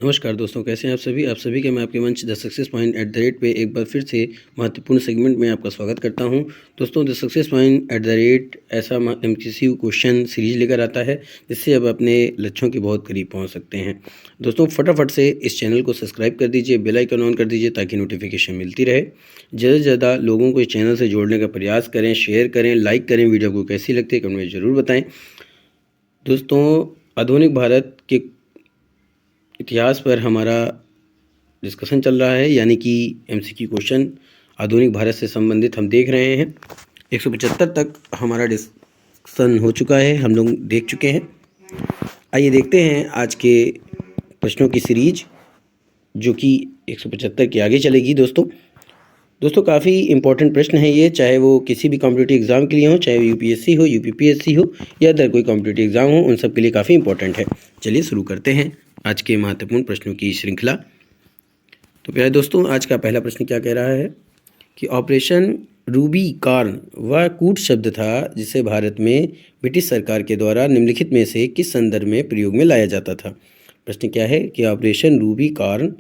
नमस्कार दोस्तों, कैसे हैं आप सभी के मैं आपके मंच the success point at the rate पे एक बार फिर से महत्वपूर्ण सेगमेंट में आपका स्वागत करता हूं। दोस्तों, the success point at the rate ऐसा एमसीक्यू क्वेश्चन सीरीज लेकर आता है जिससे आप अपने लक्ष्यों के बहुत करीब पहुंच सकते हैं। दोस्तों, फटाफट से इस चैनल को सब्सक्राइब कर दीजिए, बेल आइकन ऑन कर दीजिए ताकि नोटिफिकेशन मिलती रहे। ज़्यादा से ज़्यादा लोगों को इस चैनल से जोड़ने का प्रयास करें, शेयर करें, लाइक करें। वीडियो को कैसी लगती है कमेंट में ज़रूर बताएँ। दोस्तों, आधुनिक भारत के इतिहास पर हमारा डिस्कशन चल रहा है, यानी कि एमसीक्यू क्वेश्चन आधुनिक भारत से संबंधित हम देख रहे हैं। 175 तक हमारा डिस्कशन हो चुका है, हम लोग देख चुके हैं। आइए देखते हैं आज के प्रश्नों की सीरीज, जो कि 175 के आगे चलेगी। दोस्तों काफ़ी इंपॉर्टेंट प्रश्न है ये, चाहे वो किसी भी कॉम्पिटिटिव एग्ज़ाम के लिए हो, चाहे वो यूपीएससी हो, यूपीपीएससी हो या अदर कोई कॉम्पिटिटिव एग्ज़ाम हो, उन सब के लिए काफ़ी इंपॉर्टेंट है। चलिए शुरू करते हैं आज के महत्वपूर्ण प्रश्नों की श्रृंखला। तो प्यारे दोस्तों, आज का पहला प्रश्न क्या कह रहा है कि ऑपरेशन रूबी कार्न वह कूट शब्द था जिसे भारत में ब्रिटिश सरकार के द्वारा निम्नलिखित में से किस संदर्भ में प्रयोग में लाया जाता था। प्रश्न क्या है कि ऑपरेशन रूबी कार्न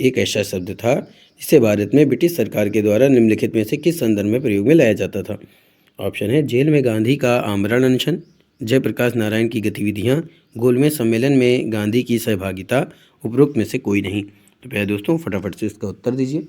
एक ऐसा शब्द था जिसे भारत में ब्रिटिश सरकार के द्वारा निम्नलिखित में से किस संदर्भ में प्रयोग में लाया जाता था। ऑप्शन है जेल में गांधी का आमरण अनशन, जयप्रकाश नारायण की गतिविधियां, गोलमेज सम्मेलन में गांधी की सहभागिता, उपरोक्त में से कोई नहीं। तो प्यारे दोस्तों, फटाफट से इसका उत्तर दीजिए।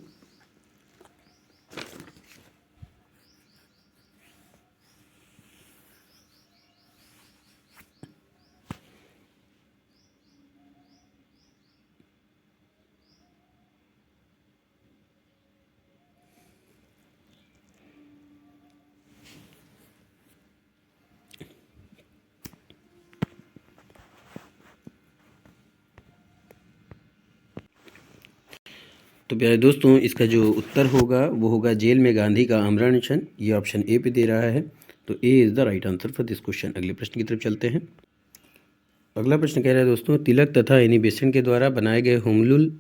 तो प्यारे दोस्तों, इसका जो उत्तर होगा वो होगा जेल में गांधी का आमरण अनशन। ये ऑप्शन ए पे दे रहा है, तो A is the right answer for this question. अगले प्रश्न की तरफ चलते हैं। अगला प्रश्न कह रहा है दोस्तों, तिलक तथा एनी बेसेंट के द्वारा बनाए गए होमरूल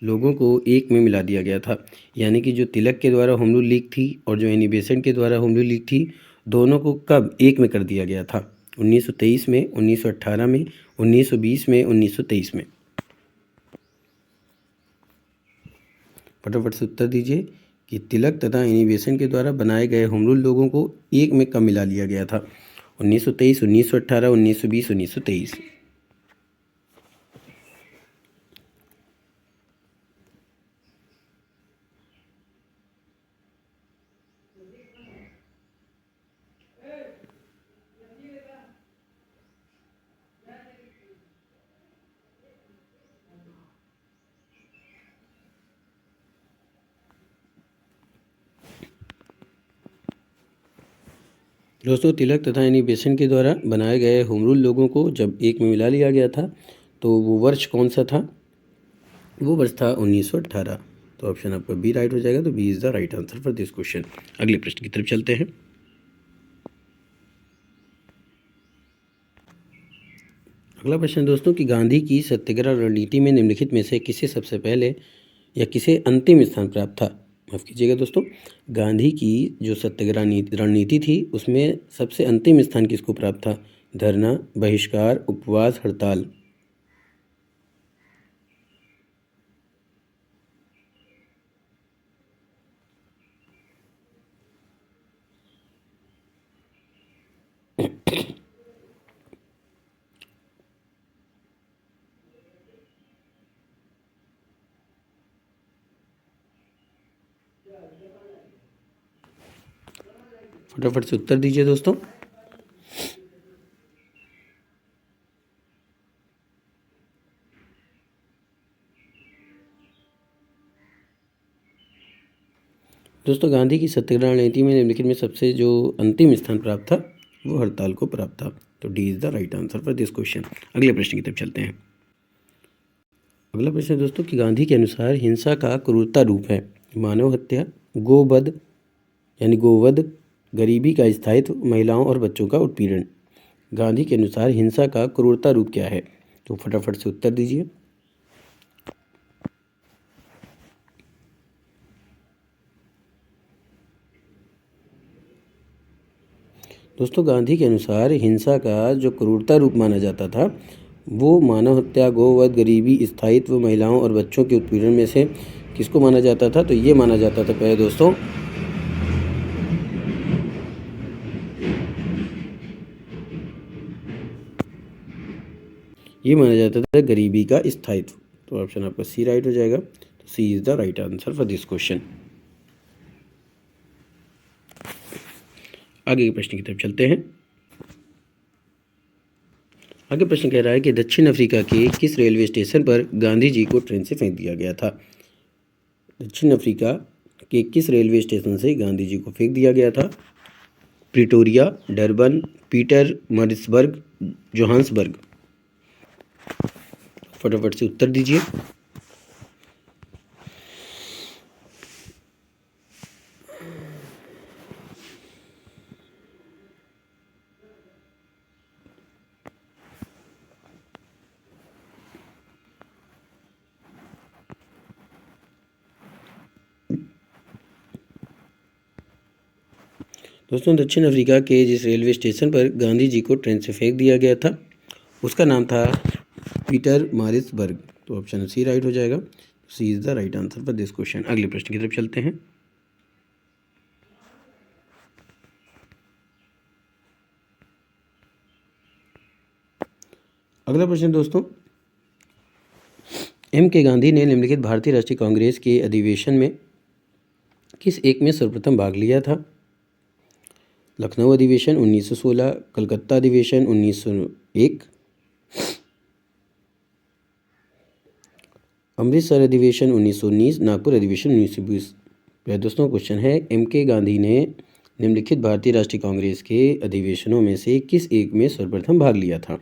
लोगों को एक में मिला दिया गया था। यानी कि जो तिलक के द्वारा होमरूल लीग थी और जो एनी बेसेंट के द्वारा होमरूल लीग थी, दोनों को कब एक में कर दिया गया था? 1923 में, 1918 में, 1920 में, 1923 में। फटाफट से उत्तर दीजिए कि तिलक तथा एनी बेसेंट के द्वारा बनाए गए होमरूल लोगों को एक में कब मिला लिया गया था? 1923, 1918, 1920, 1923। दोस्तों, तिलक तथा एनी बेसेंट के द्वारा बनाए गए होमरूल लोगों को जब एक में मिला लिया गया था, तो वो वर्ष कौन सा था? वो वर्ष था 1918। तो ऑप्शन आपका बी राइट हो जाएगा। तो B is the right answer for this question. अगले प्रश्न की तरफ चलते हैं। अगला प्रश्न दोस्तों कि गांधी की सत्याग्रह रणनीति में निम्नलिखित में से किसे सबसे पहले या किसे अंतिम स्थान प्राप्त था? माफ़ कीजिएगा दोस्तों, गांधी की जो सत्याग्रह रणनीति थी उसमें सबसे अंतिम स्थान किसको प्राप्त था? धरना, बहिष्कार, उपवास, हड़ताल। फटाफट से उत्तर दीजिए दोस्तों। दोस्तों, गांधी की सत्याग्रह रणनीति में निम्नलिखित में सबसे जो अंतिम स्थान प्राप्त था वो हड़ताल को प्राप्त था। तो D is the right answer for this question. अगले प्रश्न की तरफ चलते हैं। अगला प्रश्न है दोस्तों कि गांधी के अनुसार हिंसा का क्रूरता रूप है मानव हत्या, गोवध यानी गोवध, गरीबी का स्थायित्व, महिलाओं और बच्चों का उत्पीड़न। गांधी के अनुसार हिंसा का क्रूरता रूप क्या है? तो फटाफट से उत्तर दीजिए। दोस्तों, गांधी के अनुसार हिंसा का जो क्रूरता रूप माना जाता था वो मानव हत्या, गोवध, गरीबी, स्थायित्व, महिलाओं और बच्चों के उत्पीड़न में से किसको माना जाता था? तो ये माना जाता था प्यारे दोस्तों, ये माना जाता था गरीबी का स्थायित्व। तो ऑप्शन आपका सी राइट हो जाएगा। तो C is the right answer for this question. आगे के प्रश्न की तरफ चलते हैं। आगे प्रश्न कह रहा है कि दक्षिण अफ्रीका के किस रेलवे स्टेशन पर गांधी जी को ट्रेन से फेंक दिया गया था? दक्षिण अफ्रीका के किस रेलवे स्टेशन से गांधी जी को फेंक दिया गया था? Pretoria, Durban, Pietermaritzburg, Johannesburg. फटाफट से उत्तर दीजिए। दोस्तों, दक्षिण अफ्रीका के जिस रेलवे स्टेशन पर गांधी जी को ट्रेन से फेंक दिया गया था उसका नाम था पीटर मारिट्सबर्ग। तो ऑप्शन सी राइट हो जाएगा। C is the right answer for this question. अगले प्रश्न की तरफ चलते हैं। अगला प्रश्न दोस्तों, एम के गांधी ने निम्नलिखित भारतीय राष्ट्रीय कांग्रेस के अधिवेशन में किस एक में सर्वप्रथम भाग लिया था? लखनऊ अधिवेशन 1916, कलकत्ता अधिवेशन 1901, अमृतसर अधिवेशन 1919, नागपुर अधिवेशन 1920। प्यारे दोस्तों, क्वेश्चन है एम के गांधी ने निम्नलिखित भारतीय राष्ट्रीय कांग्रेस के अधिवेशनों में से किस एक में सर्वप्रथम भाग लिया था?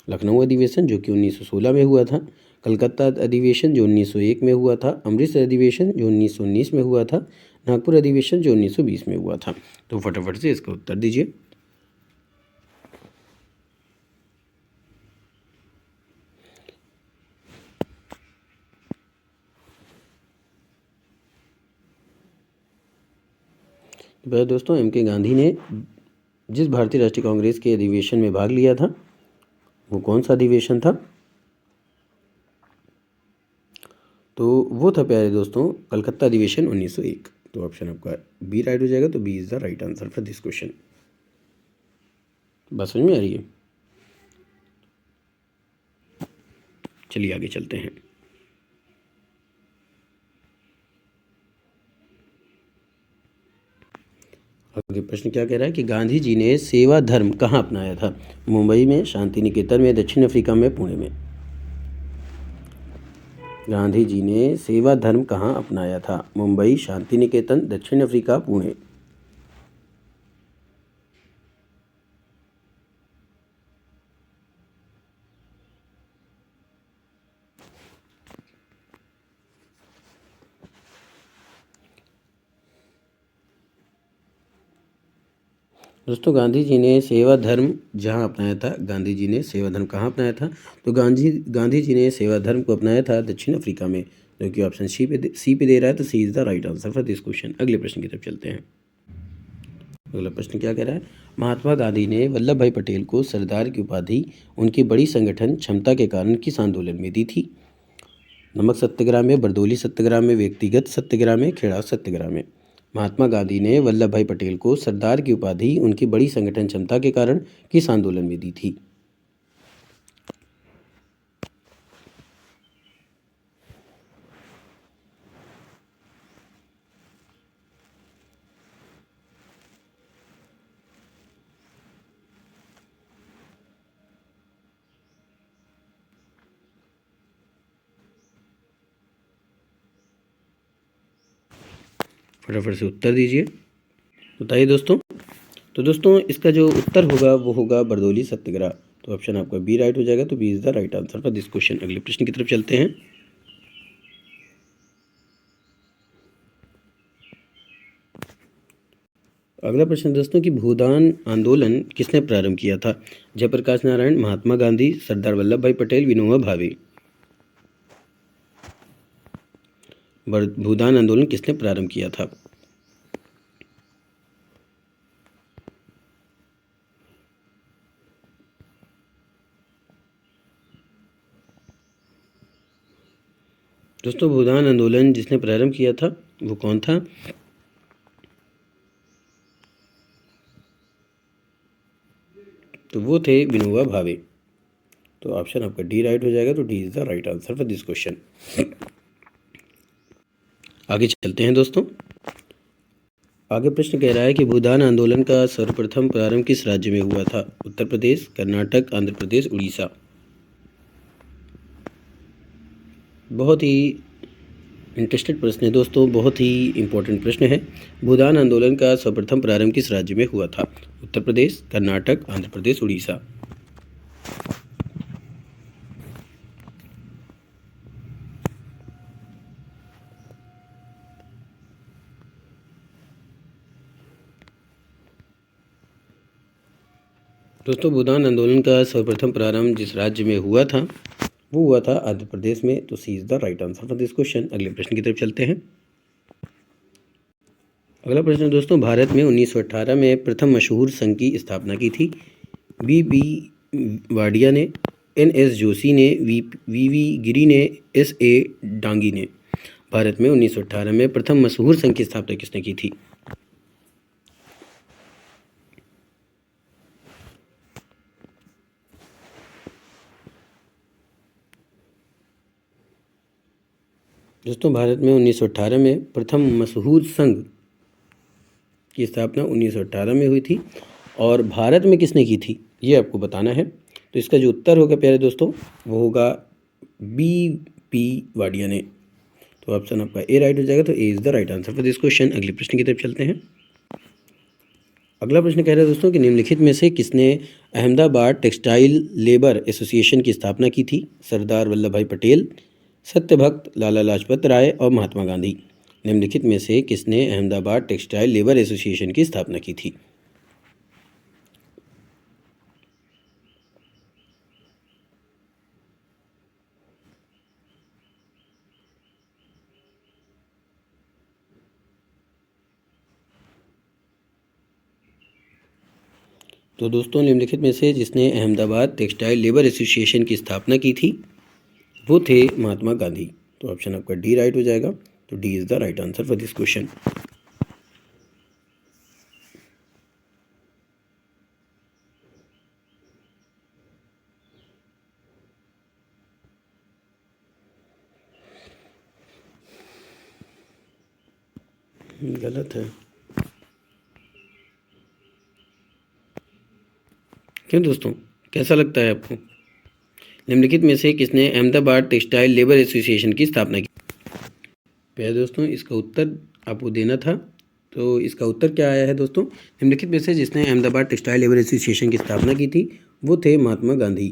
लखनऊ अधिवेशन जो कि 1916 में हुआ था, कलकत्ता अधिवेशन जो 1901 में हुआ था, अमृतसर अधिवेशन जो 1919 में हुआ था, नागपुर अधिवेशन जो 1920 में हुआ था। तो फटाफट से इसका उत्तर दीजिए। तो दोस्तों, एम के गांधी ने जिस भारतीय राष्ट्रीय कांग्रेस के अधिवेशन में भाग लिया था वो कौन सा अधिवेशन था? तो वो था प्यारे दोस्तों कलकत्ता अधिवेशन 1901। तो ऑप्शन आपका बी राइट हो जाएगा। तो B is the right answer for this question. बात समझ में आ रही है? चलिए आगे चलते हैं। आगे प्रश्न क्या कह रहा है कि गांधी जी ने सेवा धर्म कहाँ अपनाया था? मुंबई में, शांति निकेतन में, दक्षिण अफ्रीका में, पुणे में। गांधी जी ने सेवा धर्म कहाँ अपनाया था? मुंबई, शांति निकेतन, दक्षिण अफ्रीका, पुणे। दोस्तों, गांधी जी ने सेवा धर्म जहाँ अपनाया था, गांधी जी ने सेवा धर्म कहाँ अपनाया था? तो गांधी जी ने सेवा धर्म को अपनाया था दक्षिण अफ्रीका में, जो कि ऑप्शन सी पे दे रहा है। तो C is the right answer for this question. अगले प्रश्न की तरफ चलते हैं। अगला प्रश्न क्या कह रहा है? महात्मा गांधी ने वल्लभ भाई पटेल को सरदार की उपाधि उनकी बड़ी संगठन क्षमता के कारण किस आंदोलन में दी थी? नमक सत्याग्रह में, बरदौली सत्याग्रह में, व्यक्तिगत सत्याग्रह में, खेड़ा सत्याग्रह में। महात्मा गांधी ने वल्लभ भाई पटेल को सरदार की उपाधि उनकी बड़ी संगठन क्षमता के कारण किस आंदोलन में दी थी? फटाफट से उत्तर दीजिए। बताइए दोस्तों। तो दोस्तों, इसका जो उत्तर होगा वो होगा बरदौली सत्याग्रह। तो ऑप्शन आपका बी राइट हो जाएगा। तो B is the right answer for this question. अगले प्रश्न की तरफ चलते हैं। अगला प्रश्न दोस्तों कि भूदान आंदोलन किसने प्रारंभ किया था? जयप्रकाश नारायण, महात्मा गांधी, सरदार वल्लभ भाई पटेल, विनोबा भावे। भूदान आंदोलन किसने प्रारंभ किया था? दोस्तों भूदान आंदोलन जिसने प्रारंभ किया था वो कौन था? तो वो थे विनोबा भावे। तो ऑप्शन आपका डी राइट हो जाएगा। तो D is the right answer for this question. आगे चलते हैं दोस्तों। आगे प्रश्न कह रहा है कि भूदान आंदोलन का सर्वप्रथम प्रारंभ किस राज्य में हुआ था? उत्तर प्रदेश, कर्नाटक, आंध्र प्रदेश, उड़ीसा। बहुत ही इंटरेस्टेड प्रश्न है दोस्तों, बहुत ही इंपॉर्टेंट प्रश्न है। भूदान आंदोलन का सर्वप्रथम प्रारंभ किस राज्य में हुआ था? उत्तर प्रदेश, कर्नाटक, आंध्र प्रदेश, उड़ीसा। दोस्तों भूदान आंदोलन का सर्वप्रथम प्रारंभ जिस राज्य में हुआ था वो हुआ था आंध्र प्रदेश में। तो C is the right answer for this question. अगले प्रश्न की तरफ चलते हैं। अगला प्रश्न दोस्तों, भारत में 1918 में प्रथम मशहूर संघ की स्थापना की थी? बी वाडिया ने, एस जोशी ने, वी गिरी ने, ए डांगी ने। भारत में 1918 में प्रथम मशहूर संघ की स्थापना किसने की थी? दोस्तों भारत में 1918 में प्रथम मशहूर संघ की स्थापना 1918 में हुई थी। और भारत में किसने की थी ये आपको बताना है। तो इसका जो उत्तर होगा प्यारे दोस्तों वो होगा बी वाडिया ने। तो ऑप्शन आपका ए राइट हो जाएगा। तो A is the right answer for this question. अगले प्रश्न की तरफ चलते हैं। अगला प्रश्न कह रहा है दोस्तों कि निम्नलिखित में से किसने अहमदाबाद टेक्सटाइल लेबर एसोसिएशन की स्थापना की थी? सरदार वल्लभ भाई पटेल, सत्यभक्त, लाला लाजपत राय और महात्मा गांधी। निम्नलिखित में से किसने अहमदाबाद टेक्सटाइल लेबर एसोसिएशन की स्थापना की थी? तो दोस्तों निम्नलिखित में से जिसने अहमदाबाद टेक्सटाइल लेबर एसोसिएशन की स्थापना की थी वो थे महात्मा गांधी। तो ऑप्शन आपका डी राइट हो जाएगा। तो D is the right answer for this question. गलत है। क्यों दोस्तों, कैसा लगता है आपको? निम्नलिखित में से किसने अहमदाबाद टेक्सटाइल लेबर एसोसिएशन की स्थापना की? प्यारे दोस्तों इसका उत्तर आपको देना था। तो इसका उत्तर क्या आया है दोस्तों? निम्नलिखित में से जिसने अहमदाबाद टेक्सटाइल लेबर एसोसिएशन की स्थापना की थी वो थे महात्मा गांधी।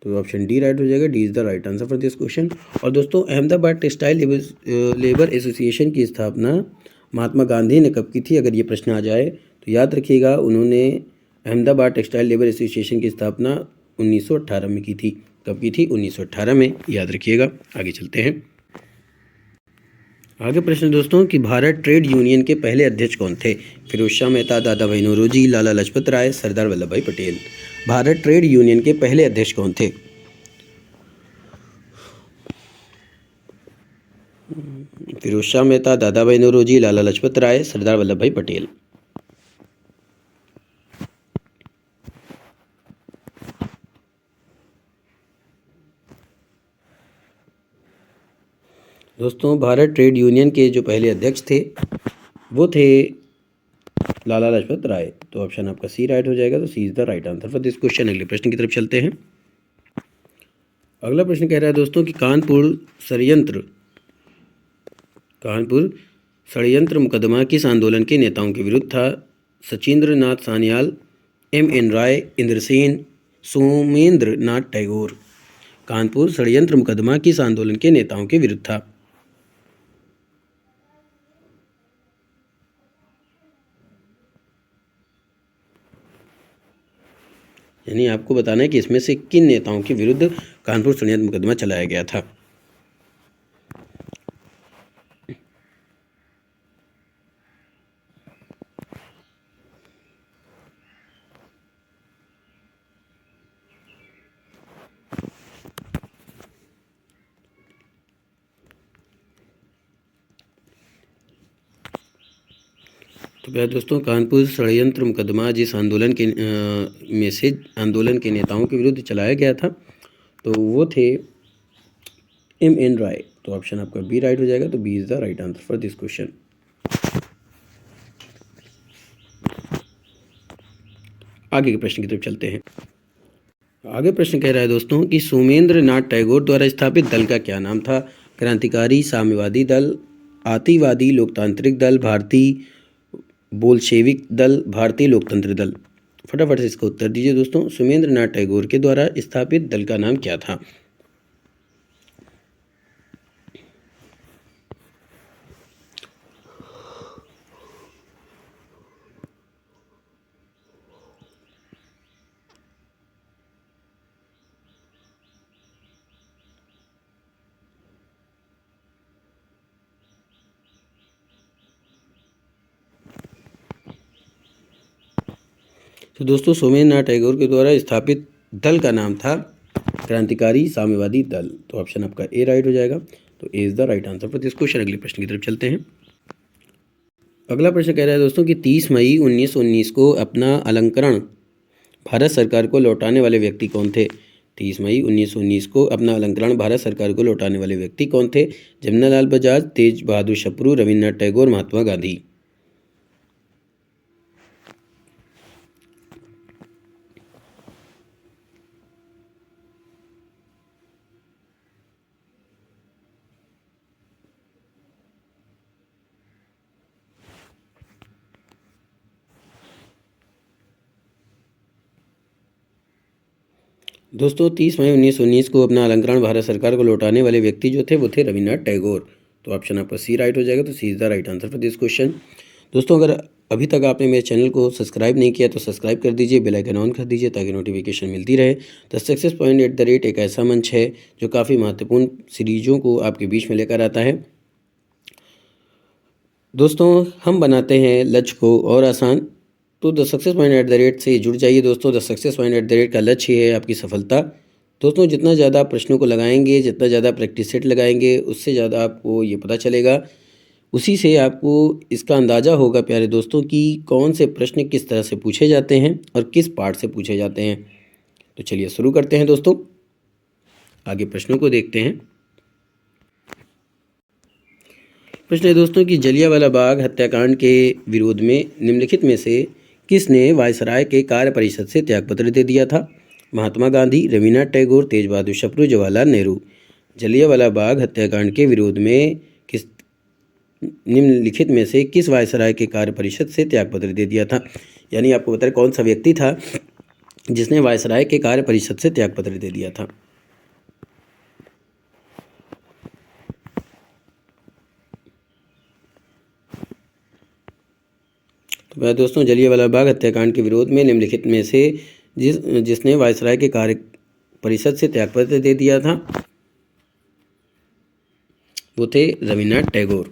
तो ऑप्शन डी राइट हो जाएगा। D is the right answer for this question. और दोस्तों अहमदाबाद टेक्सटाइल लेबर एसोसिएशन की स्थापना महात्मा गांधी ने कब की थी? अगर ये प्रश्न आ जाए तो याद रखिएगा उन्होंने अहमदाबाद टेक्सटाइल लेबर एसोसिएशन की स्थापना 1918 में की थी। कब की थी? 1918 में, याद रखिएगा। आगे चलते हैं। आगे प्रश्न दोस्तों कि भारत ट्रेड यूनियन के पहले अध्यक्ष कौन थे? फिरोज शाह मेहता, दादा भाई नौरोजी, लाला लाजपत राय, सरदार वल्लभ भाई पटेल। भारत ट्रेड यूनियन के पहले अध्यक्ष कौन थे? फिरोज शाह मेहता, दादा भाई नौरोजी, लाला लाजपत राय, सरदार वल्लभ भाई पटेल। दोस्तों भारत ट्रेड यूनियन के जो पहले अध्यक्ष थे वो थे लाला लाजपत राय। तो ऑप्शन आपका सी राइट हो जाएगा। तो C is the right answer for this question. अगले प्रश्न की तरफ चलते हैं। अगला प्रश्न कह रहा है दोस्तों कि कानपुर षड्यंत्र मुकदमा किस आंदोलन के नेताओं के विरुद्ध था? सचिंद्र नाथ सान्याल, एन राय, इंद्रसेन, सोमेंद्र नाथ टैगोर। कानपुर षड्यंत्र मुकदमा किस आंदोलन के नेताओं के विरुद्ध था? यानी आपको बताना है कि इसमें से किन नेताओं के विरुद्ध कानपुर षड्यंत्र मुकदमा चलाया गया था। तो प्यारे दोस्तों, कानपुर षड्यंत्र मुकदमा जिस आंदोलन के नेताओं के विरुद्ध चलाया गया था, तो वो थे M.N. राय। तो ऑप्शन आपका बी राइट हो जाएगा। तो B is the right answer for this question. आगे के प्रश्न की तरफ चलते हैं। आगे प्रश्न कह रहा है दोस्तों कि सोमेंद्र नाथ टैगोर द्वारा स्थापित दल का क्या नाम था? क्रांतिकारी साम्यवादी दल, अतिवादी लोकतांत्रिक दल, भारतीय बोल्शेविक दल, भारतीय लोकतंत्र दल। फटाफट से इसका उत्तर दीजिए दोस्तों। सोमेंद्र नाथ टैगोर के द्वारा स्थापित दल का नाम क्या था? तो दोस्तों, सोमेंद्र नाथ टैगोर के द्वारा स्थापित दल का नाम था क्रांतिकारी साम्यवादी दल। तो ऑप्शन आपका ए राइट हो जाएगा। तो A is the right answer for this question. अगले प्रश्न की तरफ चलते हैं। अगला प्रश्न कह रहा है दोस्तों कि 30 मई 1919 को अपना अलंकरण भारत सरकार को लौटाने वाले व्यक्ति कौन थे? 30 मई 1919 को अपना अलंकरण भारत सरकार को लौटाने वाले व्यक्ति कौन थे? जमनालाल बजाज, तेज बहादुर सप्रू, रविन्द्रनाथ टैगोर, महात्मा गांधी। दोस्तों, 30 मई 1919 को अपना अलंकरण भारत सरकार को लौटाने वाले व्यक्ति जो थे वो थे रविन्द्रनाथ टैगोर। तो ऑप्शन आपका सी राइट हो जाएगा। तो C is the right answer for this question. दोस्तों, अगर अभी तक आपने मेरे चैनल को सब्सक्राइब नहीं किया तो सब्सक्राइब कर दीजिए, बेल आइकन ऑन कर दीजिए ताकि नोटिफिकेशन मिलती रहे। The success point at the rate एक ऐसा मंच है जो काफ़ी महत्वपूर्ण सीरीजों को आपके बीच में लेकर आता है। दोस्तों, हम बनाते हैं लक्ष्य को और आसान। तो the success point at the rate से जुड़ जाइए दोस्तों। The success point at the rate का लक्ष्य है आपकी सफलता। दोस्तों, जितना ज़्यादा प्रश्नों को लगाएंगे, जितना ज़्यादा प्रैक्टिस सेट लगाएंगे, उससे ज़्यादा आपको ये पता चलेगा, उसी से आपको इसका अंदाज़ा होगा प्यारे दोस्तों कि कौन से प्रश्न किस तरह से पूछे जाते हैं और किस पार्ट से पूछे जाते हैं। तो चलिए शुरू करते हैं दोस्तों। आगे प्रश्नों को देखते हैं। प्रश्न है दोस्तों कि जलियांवाला बाग हत्याकांड के विरोध में निम्नलिखित में से किसने वायसराय के कार्य परिषद से त्यागपत्र दे दिया था? महात्मा गांधी, रविन्द्रनाथ टैगोर, तेज बहादुर सप्रू, जवाहरलाल नेहरू। जलियांवाला बाग हत्याकांड के विरोध में किस निम्नलिखित में से किस वायसराय के कार्य परिषद से त्यागपत्र दे दिया था? यानी आपको बता कौन सा व्यक्ति था जिसने वायसराय के कार्य परिषद से त्यागपत्र दे दिया था। तो मैं दोस्तों, जलियांवाला बाग हत्याकांड के विरोध में निम्नलिखित में से जिसने वायसराय के कार्य परिषद से त्यागपत्र दे दिया था वो थे रविन्द्रनाथ टैगोर।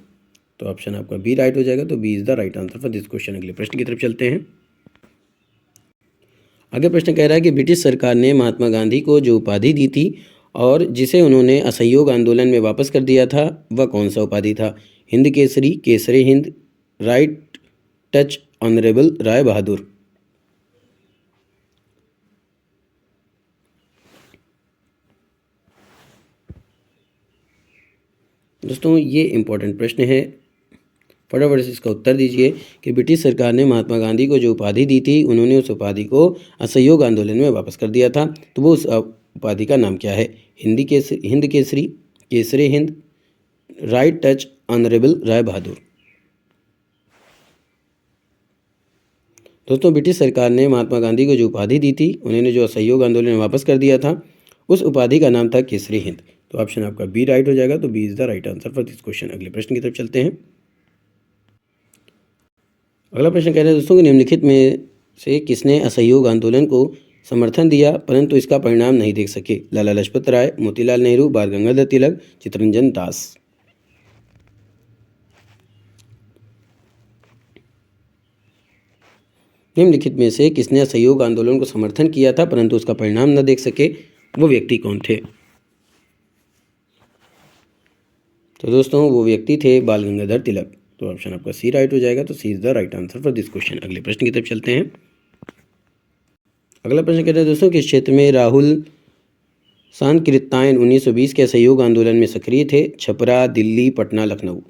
तो ऑप्शन आपका बी राइट हो जाएगा। तो B is the right answer for this question. अगले प्रश्न की तरफ चलते हैं। आगे प्रश्न कह रहा है कि ब्रिटिश सरकार ने महात्मा गांधी को जो उपाधि दी थी और जिसे उन्होंने असहयोग आंदोलन में वापस कर दिया था, वह कौन सा उपाधि था? Hind Kesari, Kaisar-e Hind, right touch honourable, Rai Bahadur. दोस्तों, ये इम्पोर्टेंट प्रश्न है, फटाफट से इसका उत्तर दीजिए कि ब्रिटिश सरकार ने महात्मा गांधी को जो उपाधि दी थी, उन्होंने उस उपाधि को असहयोग आंदोलन में वापस कर दिया था। तो वो उस उपाधि का नाम क्या है? Hind Kesari, Kaisar-e Hind, right touch honourable, Rai Bahadur. दोस्तों, ब्रिटिश सरकार ने महात्मा गांधी को जो उपाधि दी थी, उन्होंने जो असहयोग आंदोलन में वापस कर दिया था, उस उपाधि का नाम था केसरी हिंद। तो ऑप्शन आपका बी राइट हो जाएगा। तो B is the right answer for this question. अगले प्रश्न की तरफ चलते हैं। अगला प्रश्न कह रहे हैं दोस्तों कि निम्नलिखित में से किसने असहयोग आंदोलन को समर्थन दिया परंतु इसका परिणाम नहीं देख सके? लाला लाजपत राय, मोतीलाल नेहरू, बाल गंगाधर तिलक, चित्तरंजन दास। निम्नलिखित में से किसने असहयोग आंदोलन को समर्थन किया था परंतु उसका परिणाम न देख सके? वो व्यक्ति कौन थे? तो दोस्तों, वो व्यक्ति थे बाल गंगाधर तिलक। तो ऑप्शन आपका सी राइट हो जाएगा। तो C is the right answer for this question. अगले प्रश्न की तरफ चलते हैं। अगला प्रश्न कहते हैं दोस्तों, किस क्षेत्र में राहुल सांकृत्यायन 1920 के असहयोग आंदोलन में सक्रिय थे? छपरा, दिल्ली, पटना, लखनऊ।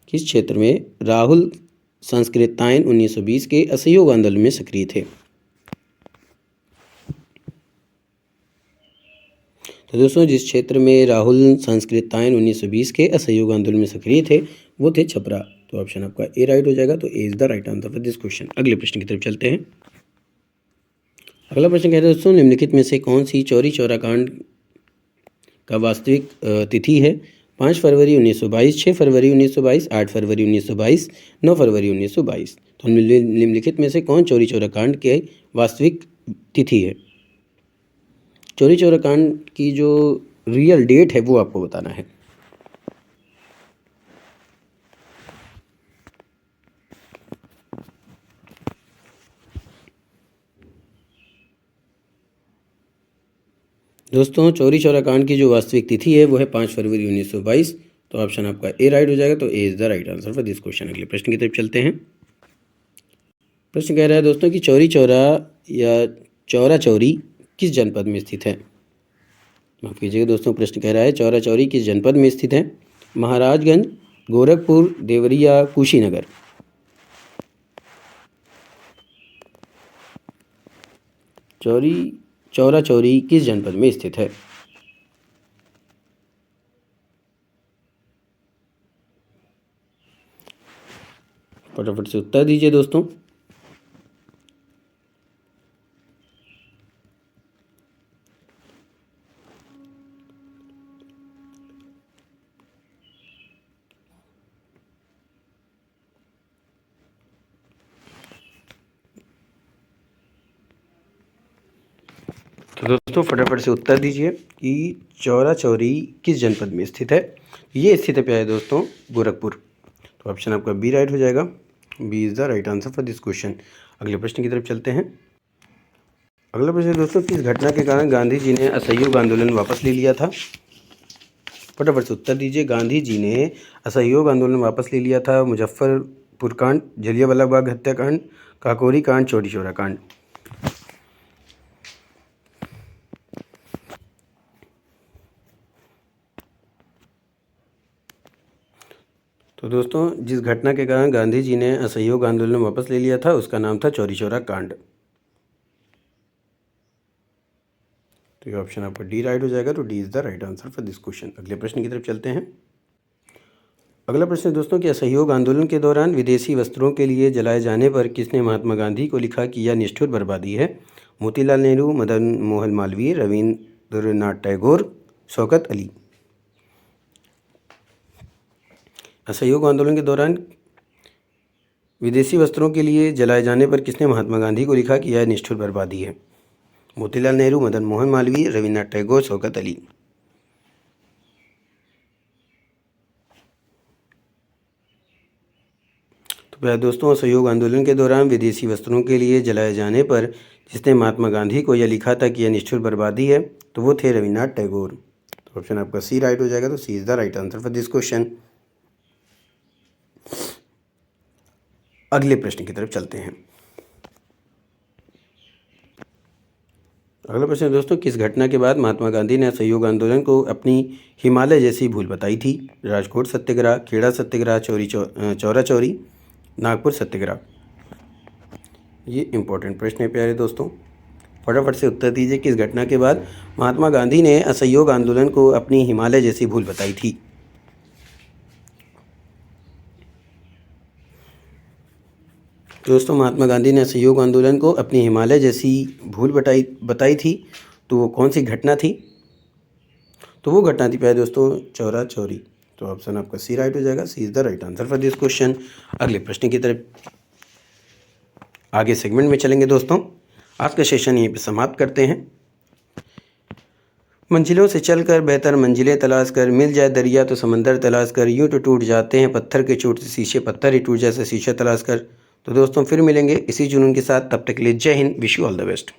किस क्षेत्र में राहुल सांकृत्यायन 1920 के असहयोग आंदोलन में सक्रिय थे? तो दोस्तों, जिस क्षेत्र में राहुल सांकृत्यायन 1920 के असहयोग आंदोलन में सक्रिय थे वो थे छपरा। तो ऑप्शन आपका ए राइट हो जाएगा। तो A is the right answer for this question. अगले प्रश्न की तरफ चलते हैं। अगला प्रश्न कहते हैं दोस्तों, निम्नलिखित में से कौन सी चौरी चौरा कांड का वास्तविक तिथि है? 5 फरवरी 1922, 6 फरवरी 1922, 8 फरवरी 1922, 9 फरवरी 1922। तो निम्नलिखित में से कौन चौरी चौरा कांड के वास्तविक तिथि है? चौरी चौरा कांड की जो रियल डेट है वो आपको बताना है। दोस्तों, चौरी चौरा कांड की जो वास्तविक तिथि है वो है 5 फरवरी 1922। तो ऑप्शन आपका ए राइट हो जाएगा। तो A is the right answer for this question. अगले प्रश्न की तरफ चलते हैं। प्रश्न कह रहा है दोस्तों कि चौरी चौरा या चौरा चौरी किस जनपद में स्थित है? माफ कीजिएगा दोस्तों, प्रश्न कह रहा है चौरा चौरी किस जनपद में स्थित है? महाराजगंज, गोरखपुर, देवरिया, कुशीनगर। चौरा चौरी किस जनपद में स्थित है? फटाफट से उत्तर दीजिए दोस्तों। तो दोस्तों, फटाफट से उत्तर दीजिए कि चौरा चौरी किस जनपद में स्थित है। ये स्थित है प्यारे दोस्तों गोरखपुर। तो ऑप्शन आपका बी राइट हो जाएगा। B is the right answer for this question. अगले प्रश्न की तरफ चलते हैं। अगला प्रश्न दोस्तों, किस घटना के कारण गांधी जी ने असहयोग आंदोलन वापस ले लिया था? फटाफट से उत्तर दीजिए। गांधी जी ने असहयोग आंदोलन वापस ले लिया था। मुजफ्फरपुर कांड, जलियांवाला बाग हत्याकांड, काकोरी कांड, चौरी चौरा कांड। तो दोस्तों, जिस घटना के कारण गांधी जी ने असहयोग आंदोलन वापस ले लिया था उसका नाम था चौरी चौरा कांड। तो ये ऑप्शन आपका डी राइट हो जाएगा। तो D is the right answer for this question. अगले प्रश्न की तरफ चलते हैं। अगला प्रश्न दोस्तों कि असहयोग आंदोलन के दौरान विदेशी वस्त्रों के लिए जलाए जाने पर किसने महात्मा गांधी को लिखा कि यह निष्ठुर बर्बादी है? मोतीलाल नेहरू, मदन मोहन मालवीय, रविंद्रनाथ टैगोर, शौकत अली। असहयोग आंदोलन के दौरान विदेशी वस्त्रों के लिए जलाए जाने पर किसने महात्मा गांधी को लिखा कि यह निष्ठुर बर्बादी है? मोतीलाल नेहरू, मदन मोहन मालवीय, रविंद्रनाथ टैगोर, शौकत अली। तो प्यारे दोस्तों, असहयोग आंदोलन के दौरान विदेशी वस्त्रों के लिए जलाए जाने पर जिसने महात्मा गांधी को यह लिखा था कि यह निष्ठुर बर्बादी है तो वो थे रविंद्रनाथ टैगोर। तो ऑप्शन आपका सी राइट हो जाएगा। तो C is the right answer for this question. अगले प्रश्न की तरफ चलते हैं। अगला प्रश्न दोस्तों, किस घटना के बाद महात्मा गांधी ने असहयोग आंदोलन को अपनी हिमालय जैसी भूल बताई थी? राजकोट सत्याग्रह, खेड़ा सत्याग्रह, चौरा चौरी, नागपुर सत्याग्रह। ये इंपॉर्टेंट प्रश्न है प्यारे दोस्तों। फटाफट से उत्तर दीजिए। किस घटना के बाद महात्मा गांधी ने असहयोग आंदोलन को अपनी हिमालय जैसी भूल बताई थी? दोस्तों, महात्मा गांधी ने असहयोग आंदोलन को अपनी हिमालय जैसी भूल बताई थी तो वो कौन सी घटना थी? तो वो घटना थी प्यारे दोस्तों चौरा चौरी। तो ऑप्शन आपका सी राइट हो जाएगा। C is the right answer for this question. अगले प्रश्न की तरफ आगे सेगमेंट में चलेंगे दोस्तों। आज का सेशन यहीं पे समाप्त करते हैं। मंजिलों से चलकर बेहतर मंजिलें तलाश कर, मिल जाए दरिया तो समंदर तलाश कर, यूँ तो टूट जाते हैं पत्थर के चोट से शीशे, पत्थर ही टूट जैसे शीशे तलाश कर। तो दोस्तों फिर मिलेंगे इसी जुनून के साथ। तब तक के लिए जय Hind. Wish you all the best.